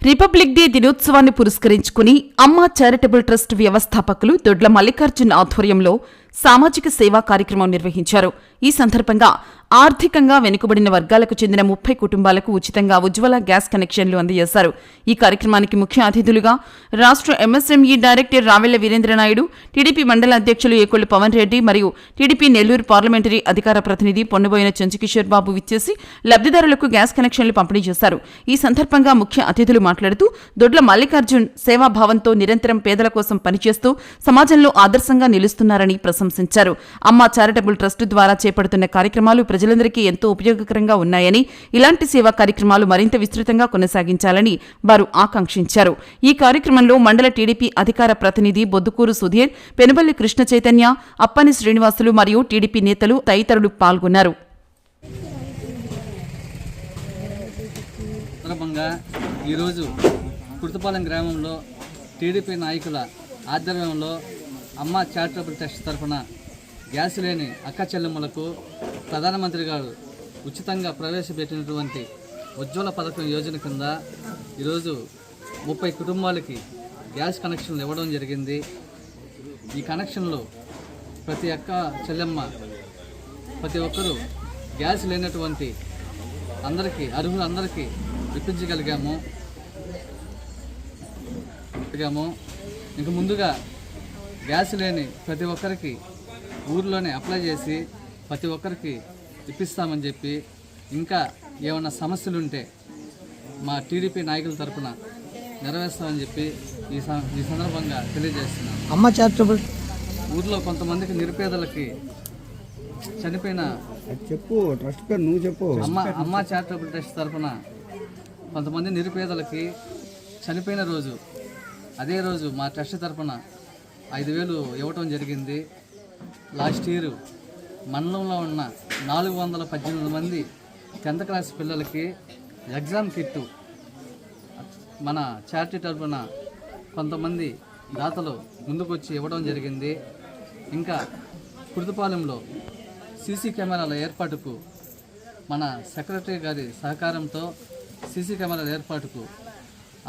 Republic day దినోత్సవాన్ని పురస్కరించుకుని అమ్మ చారిటబుల్ ట్రస్ట్ వ్యవస్థాపకులు దొడ్ల మల్లికార్జున్ ఆధ్వర్యంలో సామాజిక సేవా కార్యక్రమం నిర్వహించారు. ఈ సందర్భంగా ఆర్థికంగా వెనుకబడిన వర్గాలకు చెందిన 30 కుటుంబాలకు ఉచితంగా ఉజ్వల గ్యాస్ కనెక్షన్లు అందజేశారు. ఈ కార్యక్రమానికి ముఖ్య అతిథులుగా రాష్ట్ర MSME director Ravella Veerendranaidu, TDP మండల అధ్యక్షులు ఏకొల్లు పవన్ రెడ్డి మరియు టీడీపీ నెల్లూరు పార్లమెంటరీ అధికార ప్రతినిధి పొన్నబోయిన చంచకిషోర్ బాబు విచ్చేసి లబ్ధిదారులకు గ్యాస్ కనెక్షన్లు పంపిణీ చేశారు. ఈ సందర్భంగా ముఖ్య అతిథులు మాట్లాడుతూ దొడ్ల మల్లికార్జున్ సేవాభావంతో నిరంతరం పేదల కోసం పనిచేస్తూ సమాజంలో ఆదర్శంగా నిలుస్తున్నారని ప్రశంసించారు. అమ్మ చారిటబుల్ ట్రస్ట్ ద్వారా చేపడుతున్న కార్యక్రమాలు ప్రజలందరికీ ఎంతో ఉపయోగకరంగా ఉన్నాయని, ఇలాంటి సేవా కార్యక్రమాలు మరింత విస్తృతంగా కొనసాగించాలని వారు ఆకాంక్షించారు. ఈ కార్యక్రమంలో మండల టీడీపీ అధికార ప్రతినిధి బొద్దుకూరు సుధీర్, పెనుబల్లి కృష్ణ చైతన్య, అప్పని శ్రీనివాసులు మరియు టీడీపీ నేతలు తదితరులు పాల్గొన్నారు. ఈరోజు కుర్తుపాలెం గ్రామంలో టీడీపీ నాయకుల ఆధ్వర్యంలో అమ్మ చారిటబుల్ ట్రస్ట్ తరఫున గ్యాస్ లేని అక్క చెల్లెమ్మలకు ప్రధానమంత్రి గారు ఉచితంగా ప్రవేశపెట్టినటువంటి ఉజ్వల పథకం యోజన కింద ఈరోజు 30 కుటుంబాలకి గ్యాస్ కనెక్షన్లు ఇవ్వడం జరిగింది. ఈ కనెక్షన్లు ప్రతి అక్క చెల్లెమ్మ ప్రతి ఒక్కరూ గ్యాస్ లేనటువంటి అర్హులందరికీ ఇప్పించగలిగాము. ఇంక ముందుగా గ్యాస్ లేని ప్రతి ఒక్కరికి ఊర్లోనే అప్లై చేసి ప్రతి ఒక్కరికి ఇప్పిస్తామని చెప్పి, ఇంకా ఏమైనా సమస్యలుంటే మా టీడీపీ నాయకుల తరఫున నెరవేర్స్తామని చెప్పి ఈ సందర్భంగా తెలియజేస్తున్నాం. అమ్మ చారిటబుల్ ఊర్లో కొంతమందికి నిరుపేదలకి చనిపోయిన అమ్మ చారిటబుల్ ట్రస్ట్ తరఫున కొంతమంది నిరుపేదలకి చనిపోయిన రోజు అదే రోజు మా ట్రస్ట్ తరఫున 5,000 ఇవ్వటం జరిగింది. లాస్ట్ ఇయర్ మండలంలో ఉన్న 418 మంది 10th క్లాస్ పిల్లలకి ఎగ్జామ్ కిట్టు మన చారిటీ తరఫున కొంతమంది దాతలు ముందుకొచ్చి ఇవ్వడం జరిగింది. ఇంకా కుర్తుపాలెంలో సీసీ కెమెరాల ఏర్పాటుకు మన సెక్రటరీ గారి సహకారంతో సీసీ కెమెరాల ఏర్పాటుకు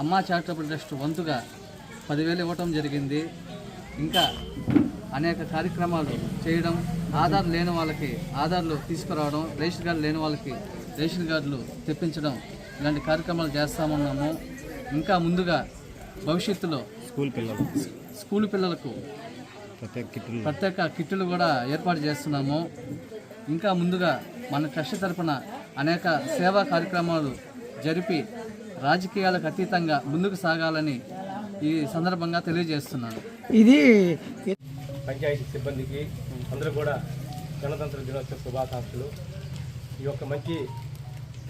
అమ్మ చారిటబుల్ ట్రస్ట్ వంతుగా 10,000 ఇవ్వటం జరిగింది. ఇంకా అనేక కార్యక్రమాలు చేయడం, ఆధార్ లేని వాళ్ళకి ఆధార్లు తీసుకురావడం, రేషన్ కార్డు లేని వాళ్ళకి రేషన్ కార్డులు తెప్పించడం, ఇలాంటి కార్యక్రమాలు చేస్తామన్నాము. ఇంకా ముందుగా భవిష్యత్తులో స్కూల్ పిల్లలకు ప్రత్యేక కిట్లు కూడా ఏర్పాటు చేస్తున్నాము. ఇంకా ముందుగా మన ట్రస్ట్ తరఫున అనేక సేవా కార్యక్రమాలు జరిపి రాజకీయాలకు అతీతంగా ముందుకు సాగాలని ఈ సందర్భంగా తెలియజేస్తున్నాను. ఇది పంచాయతీ సిబ్బందికి అందరూ కూడా గణతంత్ర దినోత్సవ శుభాకాంక్షలు. ఈ యొక్క మంచి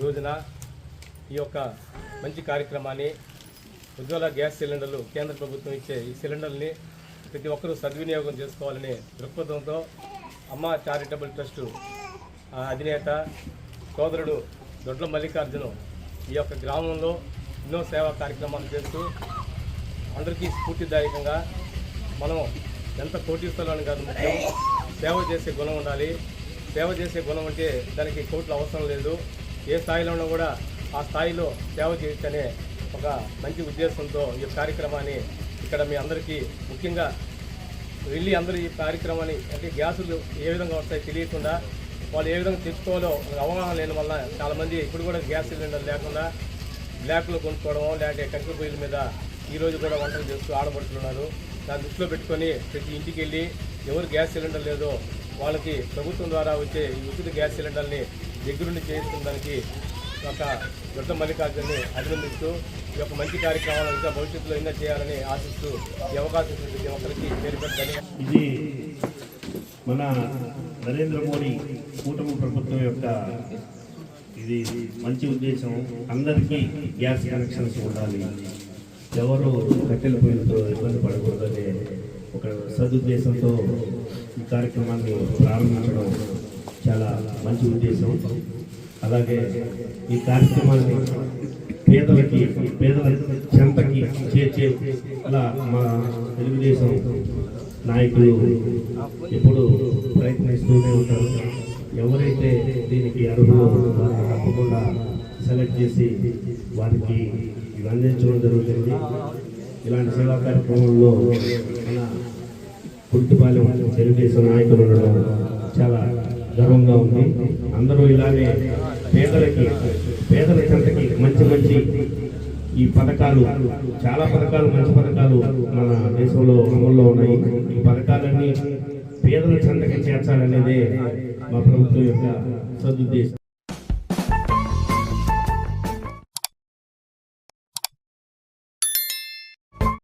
రోజున ఈ యొక్క మంచి కార్యక్రమాన్ని ఉజ్వల గ్యాస్ సిలిండర్లు కేంద్ర ప్రభుత్వం ఇచ్చే ఈ సిలిండర్ని ప్రతి ఒక్కరూ సద్వినియోగం చేసుకోవాలనే దృక్పథంతో అమ్మ చారిటబుల్ ట్రస్టు అధినేత సోదరుడు దొడ్ల మల్లికార్జును ఈ యొక్క గ్రామంలో ఎన్నో సేవా కార్యక్రమాలు చేస్తూ అందరికీ స్ఫూర్తిదాయకంగా మనం ఎంత కోటీశ్వరులని కాదు, ముఖ్యం సేవ చేసే గుణం ఉండాలి. సేవ చేసే గుణం అంటే దానికి కోట్లు అవసరం లేదు. ఏ స్థాయిలో ఉన్నా కూడా ఆ స్థాయిలో సేవ చేయొచ్చనే ఒక మంచి ఉద్దేశంతో ఈ కార్యక్రమాన్ని ఇక్కడ మీ అందరికీ ముఖ్యంగా వెళ్ళి అందరూ ఈ కార్యక్రమాన్ని అంటే గ్యాసులు ఏ విధంగా వస్తాయో తెలియకుండా వాళ్ళు ఏ విధంగా తెచ్చుకోవాలో అవగాహన లేని వల్ల చాలామంది ఇప్పుడు కూడా గ్యాస్ సిలిండర్ లేకుండా బ్లాక్లో కొనుక్కోవడం, లేకపోతే కట్టెల పొయ్యిల మీద ఈరోజు కూడా వంటలు చేస్తూ ఆడబడుతున్నారు. దాన్ని దృష్టిలో పెట్టుకొని ప్రతి ఇంటికి వెళ్ళి ఎవరు గ్యాస్ సిలిండర్ లేదో వాళ్ళకి ప్రభుత్వం ద్వారా వచ్చే ఈ ఉచిత గ్యాస్ సిలిండర్ని దగ్గరుండి చేయించడానికి ఒక దొడ్డ మల్లికార్జున్ని అభినందిస్తూ ఈ యొక్క మంచి కార్యక్రమాలు ఇంకా భవిష్యత్తులో ఎన్నో చేయాలని ఆశిస్తూ ఈ అవకాశం ప్రతి ఒక్కరికి పేరు పెట్టాలి. ఇది మన నరేంద్ర మోడీ కూటమి ప్రభుత్వం యొక్క ఇది మంచి ఉద్దేశం. అందరికీ గ్యాస్ కనెక్షన్స్ ఉండాలి, ఎవరు కట్టెల పొయ్యిలతో ఇబ్బంది పడకూడదనే ఒక సదుద్దేశంతో ఈ కార్యక్రమాన్ని ప్రారంభించడం చాలా మంచి ఉద్దేశం. అలాగే ఈ కార్యక్రమాన్ని పేదల చెంతకి చేర్చే అలా మా తెలుగుదేశం నాయకులు ఎప్పుడు ప్రయత్నిస్తూనే ఉంటారు. ఎవరైతే దీనికి అర్హులో తప్పకుండా సెలెక్ట్ చేసి వారికి అందించడం జరుగుతుంది. ఇలాంటి సేవా కార్యక్రమంలో మన పుట్టుపాలెం తెలుగుదేశం నాయకులు ఉండడం చాలా గర్వంగా ఉంది. అందరూ ఇలాగే పేదల చెంతకి మంచి ఈ పథకాలు, చాలా పథకాలు, మంచి పథకాలు మన దేశంలో అమల్లో ఉన్నాయి. ఈ పథకాలన్నీ పేదల చెంతకి చేర్చాలనేదే మా ప్రభుత్వం యొక్క సదుద్దేశం.